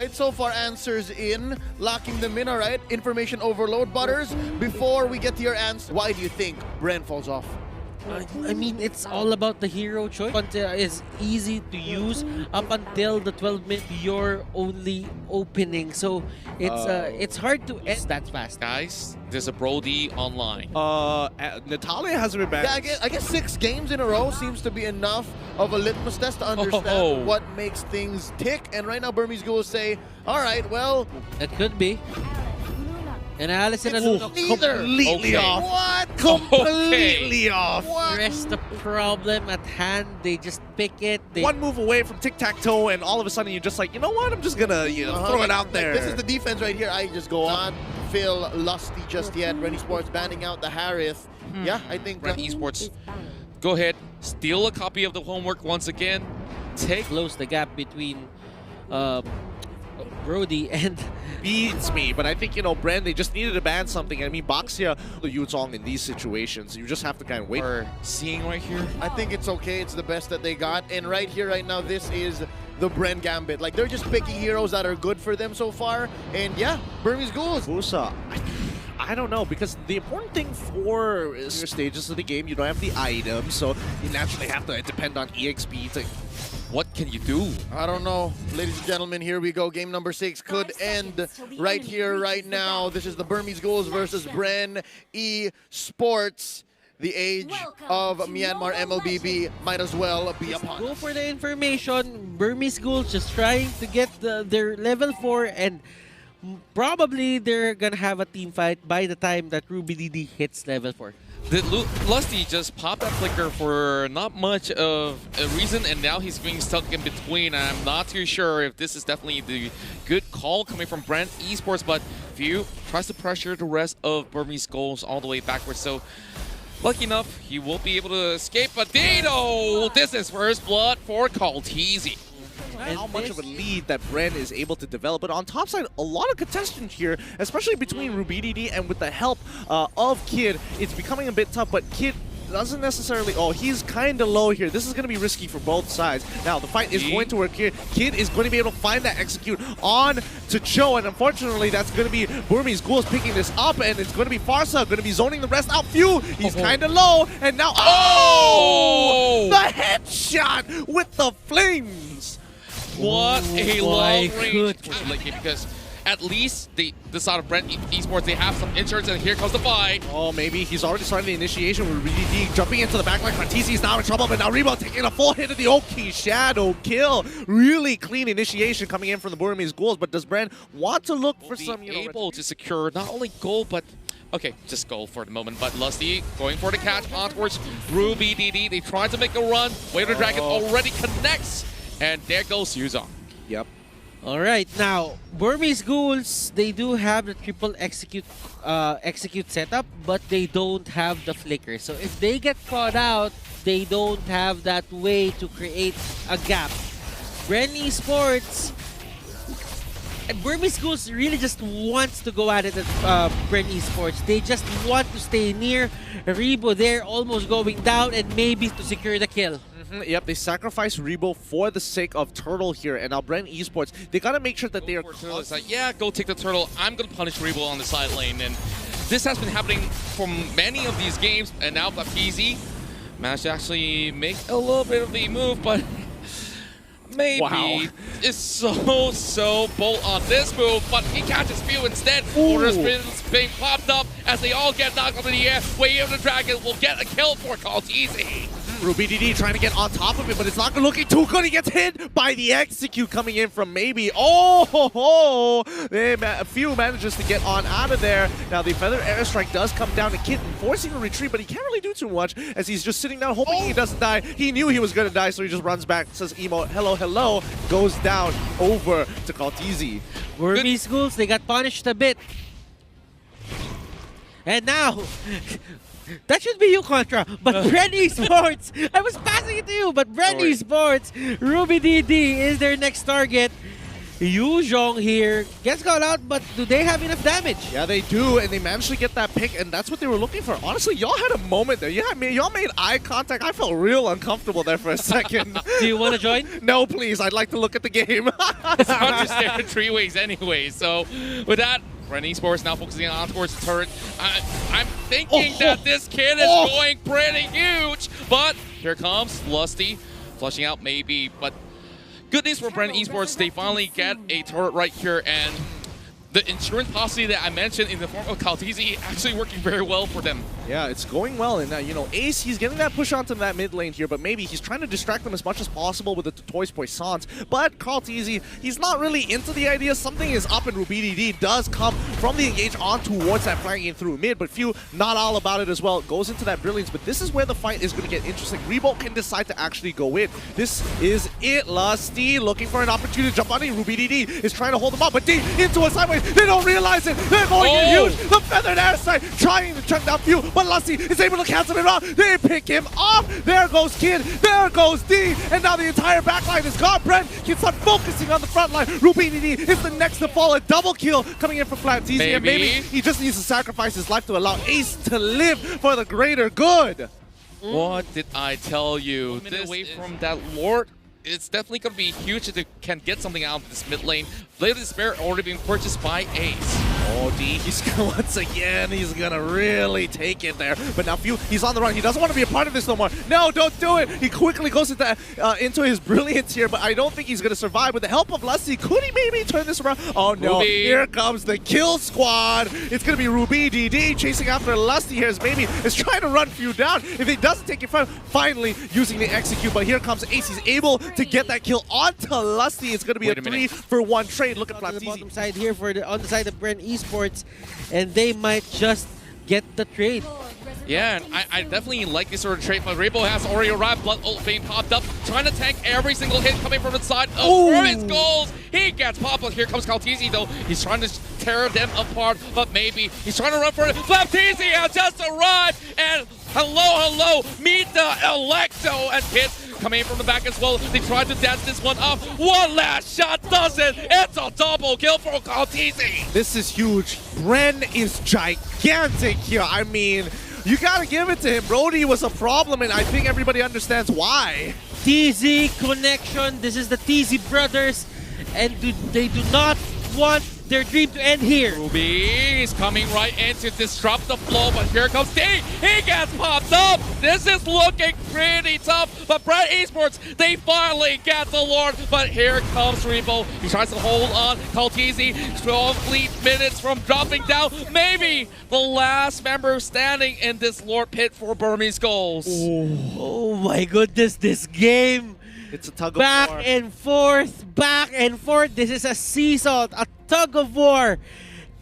Right, so far answers in, locking them in, all right? Information overload, Butters. Before we get to your answer, why do you think BREN falls off? I mean, it's all about the hero choice. It's easy to use up until the 12-minute your only opening. So it's hard to end that fast. Guys, there's a Brody online. Natalia hasn't been back. Yeah, I guess 6 games in a row seems to be enough of a litmus test to understand what makes things tick. And right now, Burmese Ghouls say, all right, well... That could be. And Allison and Luna completely off. What? Completely off. What? Rest the problem at hand. They just pick it. One move away from tic-tac-toe, and all of a sudden you're just like, you know what? I'm just gonna throw it out there. This is the defense right here. I just go on. Feel lusty just yet. BREN ESPORTS banning out the Harith. Yeah, I think BREN ESPORTS, go ahead, steal a copy of the homework once again. Close the gap between Brody and beats me, but I think, you know, BREN, they just needed to ban something. I mean, Baxia, the Yuzong in these situations, you just have to kind of wait. We're seeing right here. I think it's okay. It's the best that they got. And right here, right now, this is the BREN Gambit. Like, they're just picking heroes that are good for them so far. And yeah, Burmese Ghouls. Busa, I don't know, because the important thing for your stages of the game, you don't have the items, so you naturally have to depend on EXP to... What can you do? I don't know. Ladies and gentlemen, here we go. Game number 6 could end right here, right now. This is the Burmese Ghouls versus BREN ESPORTS. The age of Myanmar MLBB might as well be upon us. Go for the information. Burmese Ghouls just trying to get their level 4, and probably they're gonna have a team fight by the time that Ruby DD hits level 4. Did Lusty just pop that flicker for not much of a reason, and now he's being stuck in between? I'm not too sure if this is definitely the good call coming from BREN ESPORTS, but View tries to pressure the rest of Burmese Ghouls all the way backwards, so lucky enough, he will be able to escape. But Dino, this is first blood for Kaltizi. And how much of a lead that BREN is able to develop. But on top side, a lot of contestants here, especially between Ruby DD and with the help of Kid, it's becoming a bit tough, but Kid doesn't necessarily... Oh, he's kind of low here. This is going to be risky for both sides. Now, the fight is going to work here. Kid is going to be able to find that execute on to Cho, and unfortunately, that's going to be Burmese Ghouls picking this up, and it's going to be Farsa going to be zoning the rest out. Few, he's kind of low, and now... Oh! The headshot with the flames! What a long-range because at least the side of BREN ESPORTS, they have some insurance, and here comes the fight. Oh, maybe he's already started the initiation with BDD jumping into the backline. Kratisi is now in trouble, but now Rebo taking a full hit of the Oki Shadow kill. Really clean initiation coming in from the Burmese Ghouls, but does BREN want to look for some... able to secure not only gold, but... Okay, just gold for the moment, but Lusty going for the catch on towards Ruby DD. They try to make a run. Waiter Dragon already connects. And there goes Yuzong. Yep. All right, now Burmese Ghouls, they do have the triple execute setup, but they don't have the flicker. So if they get caught out, they don't have that way to create a gap. BREN ESPORTS, Burmese Ghouls really just wants to go at it at BREN ESPORTS. They just want to stay near Rebo there, almost going down, and maybe to secure the kill. Yep, they sacrifice Rebo for the sake of Turtle here, and now BREN ESPORTS, they gotta make sure that they are... It's like, yeah, go take the Turtle. I'm gonna punish Rebo on the side lane, and this has been happening for many of these games, and now Baptizi managed to actually make a little bit of the move, but maybe is so bold on this move, but he catches Few instead. Order spins being popped up as they all get knocked up in the air. Wave of the Dragon will get a kill for Kaltizi. Ruby DD trying to get on top of it, but it's not looking too good. He gets hit by the execute coming in from maybe. Oh, ho, ho. A few manages to get on out of there. Now the Feather Airstrike does come down to Kitten, forcing a retreat, but he can't really do too much as he's just sitting down hoping he doesn't die. He knew he was going to die, so he just runs back, says emo, hello, hello, goes down over to Kaltizi. Burmese Ghouls, they got punished a bit. And now... That should be you, Contra, but BREN ESPORTS, I was passing it to you, but BREN ESPORTS, Ruby DD is their next target. Yuzhong here gets caught out, but do they have enough damage? Yeah, they do, and they managed to get that pick, and that's what they were looking for. Honestly, y'all had a moment there. Y'all made eye contact. I felt real uncomfortable there for a second. Do you want to join? No, please. I'd like to look at the game. It's hard to stare at three ways anyway. So with that, BREN Esports now focusing on towards the turret. I'm thinking that this kid is going pretty huge, but here comes Lusty, flushing out maybe, but good news for BREN Esports, they finally get a turret right here, and the insurance policy that I mentioned in the form of Kaltizi actually working very well for them. Yeah, it's going well, and you know, Ace, he's getting that push onto that mid lane here, but maybe he's trying to distract them as much as possible with the Toys Poissons. But Kaltizi, he's not really into the idea. Something is up, and RubyDD does come from the engage on towards that flanking through mid, but few not all about it as well. It goes into that Brilliance, but this is where the fight is going to get interesting. Rebo can decide to actually go in. This is it. Lusty looking for an opportunity to jump on it. RubyDD is trying to hold him up, but D into a sideways. They don't realize it. They're going in huge. The feathered airside trying to check down Few, but Lusty is able to cancel it off. They pick him off. There goes Kid. There goes D. And now the entire backline is gone. BREN can start focusing on the front line. RubyDD is the next to fall. A double kill coming in from Flapteasy. And maybe he just needs to sacrifice his life to allow Ace to live for the greater good. What did I tell you? This away from that Lord. It's definitely going to be huge if they can get something out of this mid lane. Blade of Despair already being purchased by Ace. Oh, D, he's once again, he's gonna really take it there. But now Few, he's on the run. He doesn't want to be a part of this no more. No, don't do it. He quickly goes into his brilliance here, but I don't think he's gonna survive. With the help of Lusty, could he maybe turn this around? Oh no, Ruby. Here comes the kill squad. It's gonna be RubyDD chasing after Lusty here, as maybe is trying to run Few down. If he doesn't take it front, finally using the execute, but here comes Ace. He's able to get that kill onto Lusty. It's gonna be a 3-for-1 trade. Look at On the Flapteasy. bottom side here on the side of BREN Esports, and they might just get the trade. Yeah, and I definitely like this sort of trade, but Rebo has already arrived. Blood Ult being popped up, trying to tank every single hit coming from the side of BREN's goals. He gets popped, but here comes Kaltizi though. He's trying to tear them apart, but maybe he's trying to run for it. Flapteasy has just arrived, and hello, meet the Electo, and Kid coming in from the back as well. They tried to dance this one up. One last shot does it. It's a double kill for Kaltizi. This is huge. BREN is gigantic here. I mean, you gotta give it to him. Brody was a problem, and I think everybody understands why. TZ connection. This is the TZ brothers, and they do not want their dream to end here. Ruby is coming right in to disrupt the flow, but here comes D. He gets popped up. This is looking pretty tough, but BREN Esports, they finally get the Lord, but here comes Rebo. He tries to hold on. Kaltizi, 12 minutes from dropping down. Maybe the last member standing in this Lord pit for Burmese goals. Oh my goodness, this game. It's a tug of Back war. and forth, back and forth. This is a seesaw, a tug of war.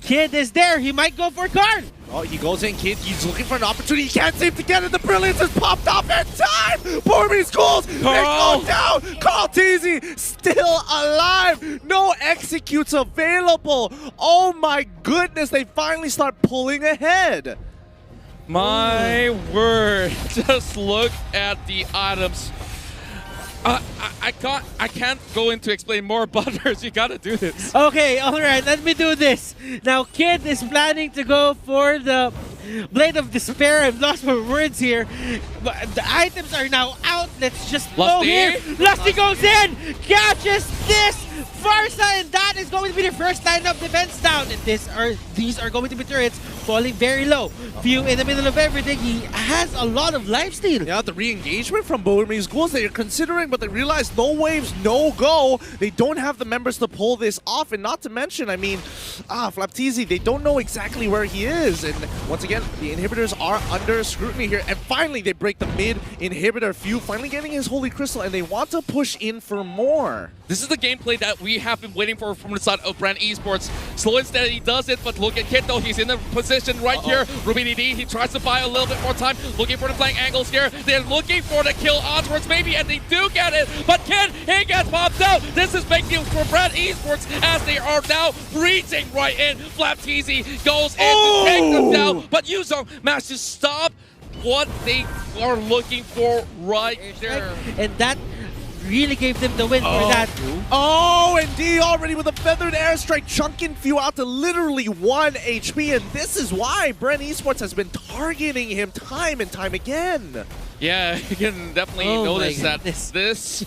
Kid is there. He might go for Karn. Oh, he goes in, Kid. He's looking for an opportunity. He can't seem to get it. The Brilliance has popped up in time. Burmese goals. They go down. Kaltizi still alive. No executes available. Oh my goodness. They finally start pulling ahead. My word. Just look at the items. I can't go into explain more, Butters. You gotta do this. Okay, alright, let me do this. Now, Kid is planning to go for the Blade of Despair. I've lost my words here. But the items are now out. Let's just go Lusty. here. Lusty goes in, catches this Farsa, and that is going to be the first line of defense down. And these are going to be turrets falling very low. Few in the middle of everything. He has a lot of lifesteal. Yeah, the re-engagement from Burmese Ghouls they are considering, but they realize no waves, no go. They don't have the members to pull this off, and not to mention, I mean, Flapteasy, they don't know exactly where he is. And once again, the inhibitors are under scrutiny here, and finally they break the mid inhibitor. Few finally getting his Holy Crystal, and they want to push in for more. This is the gameplay that we have been waiting for from the side of BREN Esports. Slow and steady, he does it, but look at Kid though. He's in the position right here. RubyDD, he tries to buy a little bit more time, looking for the flank angles here. They're looking for the kill onwards maybe, and they do get it. But Kid, he gets popped out. This is big news for BREN Esports as they are now reaching right in. Flapteasy goes in to take them down, but Yuzong managed to stop what they are looking for right there. And that really gave them the win for that. Oh, and D already with a feathered airstrike, chunking Few out to literally 1 HP, and this is why BREN Esports has been targeting him time and time again. Yeah, you can definitely notice that this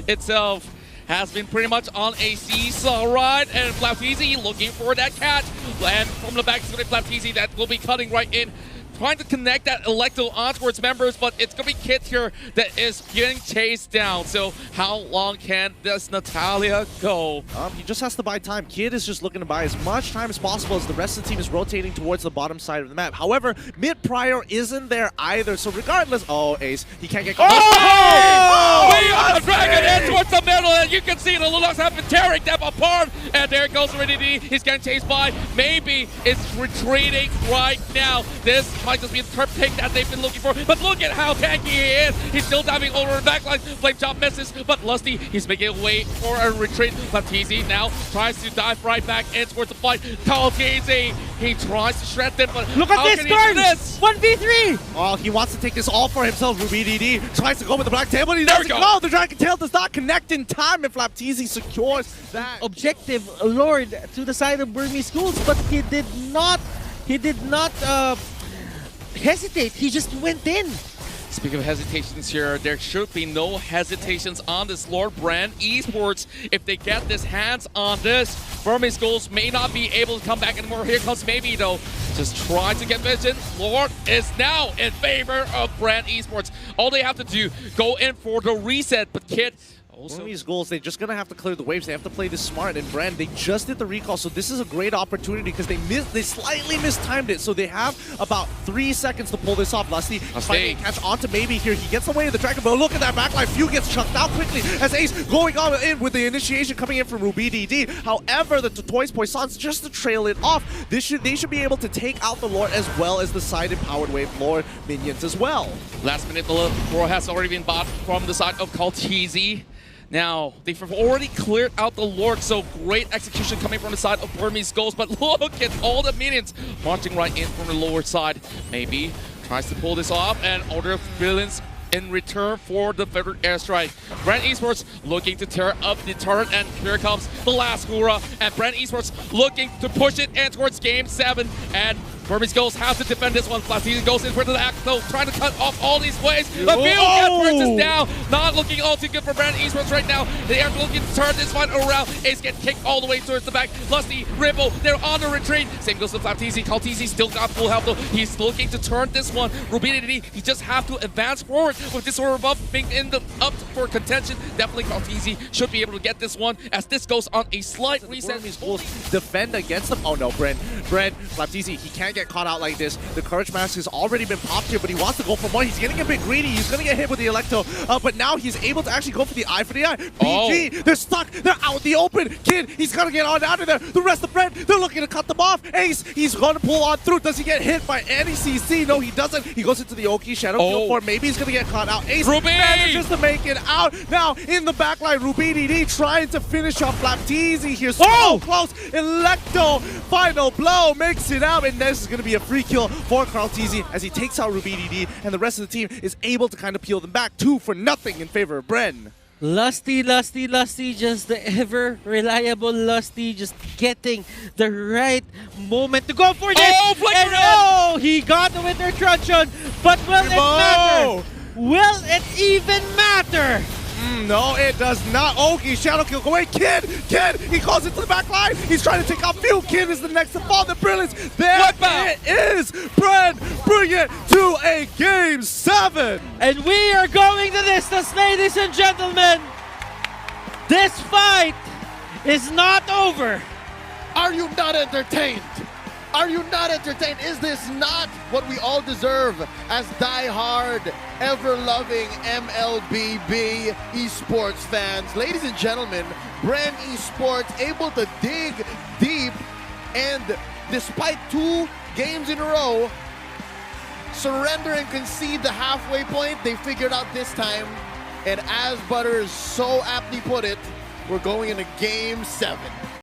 itself has been pretty much on a seesaw ride, and Flapteezy looking for that catch. And from the back, it's going to be Flapteezy that will be cutting right in, trying to connect that Electo onto its members, but it's going to be Kit here that is getting chased down. So how long can this Natalia go? He just has to buy time. Kid is just looking to buy as much time as possible as the rest of the team is rotating towards the bottom side of the map. However, mid-prior isn't there either, so regardless... Oh, Ace, he can't get caught. We are the dragon in towards the middle, and you can see the Lunox have been tearing them apart. And there goes RDD. He's getting chased by. Maybe it's retreating right now. This might just be the turf pick that they've been looking for. But look at how tanky he is. He's still diving over the backline. Flame Chop misses, but Lusty, he's making a way for a retreat. Flapteezy now tries to dive right back in towards the fight. Flapteezy, he tries to shred them, but look at this, Cards! 1v3! Oh, he wants to take this all for himself. RubyDD tries to go with the black tail, but he doesn't go. go. The Dragon Tail does not connect in time, and Flapteezy secures that. Objective lured to the side of Burmese Schools, but he did not hesitate. He just went in. Speaking of hesitations here, there should be no hesitations on this Lord BREN Esports. If they get this hands on this, Burmese Schools may not be able to come back anymore. Here comes Maybe though. Just try to get vision. Lord is now in favor of BREN Esports. All they have to do, go in for the reset, but Kid Burmese Goals, they're just going to have to clear the waves. They have to play this smart. And BREN, they just did the recall, so this is a great opportunity because they slightly mistimed it. So they have about 3 seconds to pull this off. Lusty finding a catch onto Maybe here. He gets away with the Dragon, but look at that backline. Few gets chucked out quickly as Ace going on in with the initiation coming in from RubyDD. However, the Toys Poissons, just to trail it off, they should be able to take out the Lord as well as the sided Powered Wave Lord minions as well. Last minute, the Roar has already been bought from the side of Flapteezy. Now, they've already cleared out the Lord, so great execution coming from the side of Burmese Goals, but look at all the minions marching right in from the lower side. Maybe tries to pull this off, and Order of Brilliance in return for the feathered airstrike. BREN Esports looking to tear up the turret, and here comes the last Hura, and BREN Esports looking to push it in towards Game 7, and Burmese Goals have to defend this one. Flapteezy goes in for the act, though, trying to cut off all these waves. The field gets purchased down. Not looking all too good for BREN Esports right now. They are looking to turn this one around. Ace gets kicked all the way towards the back. Lusty, Ribble, they're on the retreat. Same goes to Flapteezy. Flapteezy still got full health, though. He's looking to turn this one. RubyDD, he just have to advance forward with this sort of buff being up for contention. Definitely Flapteezy should be able to get this one as this goes on a slight reset. Burmese Goals defend against them. Oh no, BREN, Flapteezy, he can't get caught out like this. The Courage Mask has already been popped here, but he wants to go for more. He's getting a bit greedy. He's going to get hit with the Electo, but now he's able to actually go for the eye for the eye. PG, they're stuck. They're out in the open. Kid, he's going to get on out of there. The rest of BREN, they're looking to cut them off. Ace, he's going to pull on through. Does he get hit by any CC? No, he doesn't. He goes into the Oki Shadow Field for. Maybe he's going to get caught out. Ace manages to make it out. Now, in the backline, RubyDD trying to finish off Flapteezy here. So close. Electo, final blow, makes it out, and this is going to be a free kill for Flapteezy as he takes out RubyDD, and the rest of the team is able to kind of peel them back 2-0 in favor of BREN. Lusty, just the ever reliable Lusty, just getting the right moment to go for this. He got the Winter Truncheon, but will it matter? Will it even matter? No, it does not. Oki, Shadow Kill, go away. Kid, he calls it to the back line. He's trying to take out Few. Kid is the next to fall. The Brilliance. There it is. BREN bring it to a Game 7. And we are going the distance, ladies and gentlemen. This fight is not over. Are you not entertained? Are you not entertained? Is this not what we all deserve as die-hard, ever-loving MLBB esports fans? Ladies and gentlemen, BREN Esports able to dig deep, and despite 2 games in a row, surrender and concede the halfway point, they figured out this time. And as Butters so aptly put it, we're going into Game 7.